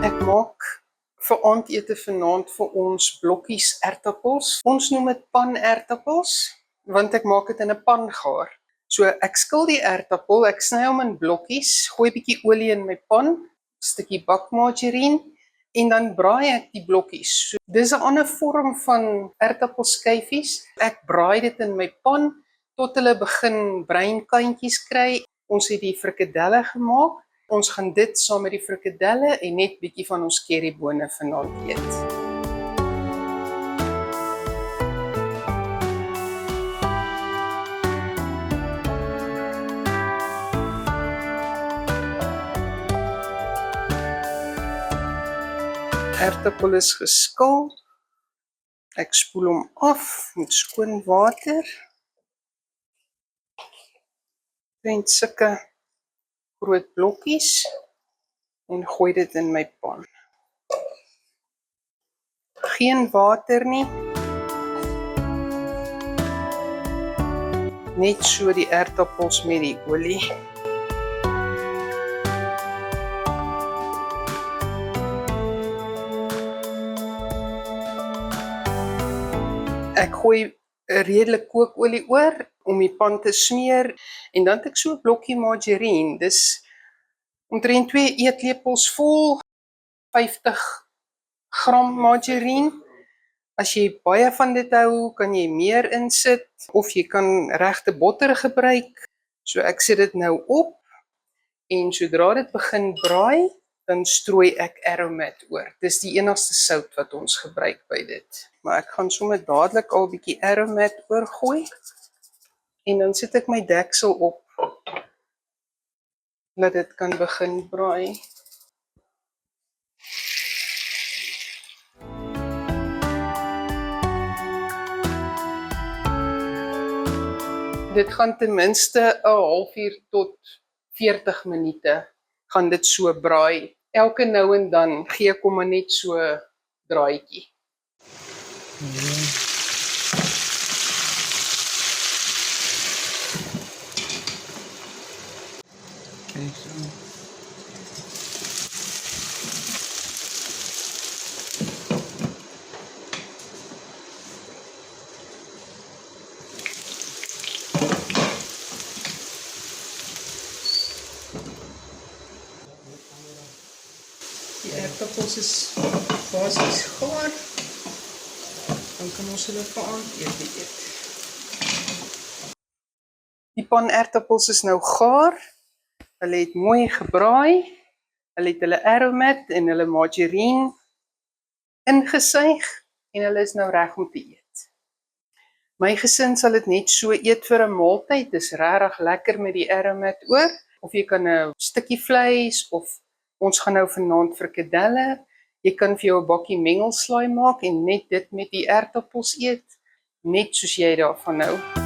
Ek maak vir aandete vanaand vir ons blokkies aardappels. Ons noem dit pan-aardappels, want ek maak dit in 'n pan gaar. So ek skil die aardappel, ek sny hom in blokkies, gooi 'n bietjie olie in my pan, 'n stukkie bakmargarine en dan braai ek die blokkies. So, dis 'n ander vorm van aardappelskyfies. Ek braai dit in my pan tot hulle begin bruin kantjies kry. Ons het die frikadelle gemaak. Ons gaan dit saam met die frikadelle en net bietjie van ons currybone vanaand eet. Aardappel is geskil. Ek spoel hom af met skoon water. Net sulke groot blokkies en gooi dit in my pan. Geen water nie. Net so die aardappels met die olie. Ek gooi 'n redelik kookolie oor om die pan te smeer en dan het ek so 'n blokkie margarine. Dis omtrent 2 eetlepels vol, 50 gram margarine. As jy baie van dit hou, kan jy meer insit of jy kan regte botter gebruik. So ek sit dit nou op en sodra dit begin braai, dan strooi ek aromat oor. Dis die enigste sout wat ons gebruik by dit. Maar ek gaan sommer dadelik al 'n bietjie aromat oorgooi en dan sit ek my deksel op dat dit kan begin braai. Dit gaan ten minste 'n halfuur tot 40 minute gaan dit so braai. Elke nou en dan gee ek hom maar net so 'n draaitjie. Kyk so. Die aardappels is basies gaar. Dan kan ons hulle vir aandete eet. Die pan aardappels is nou gaar. Hulle het mooi gebraai. Hulle het hulle aromat en hulle margarine ingesuig en hulle is nou reg om te eet. My gesin sal dit net so eet vir 'n maaltyd. Dis regtig lekker met die aromat oor. Of jy kan 'n stukkie vleis of ons gaan nou vanaand frikadelle. Jy kan vir jou 'n bakkie mengelslaai maak en net dit met die aardappels eet, net soos jy daarvan hou.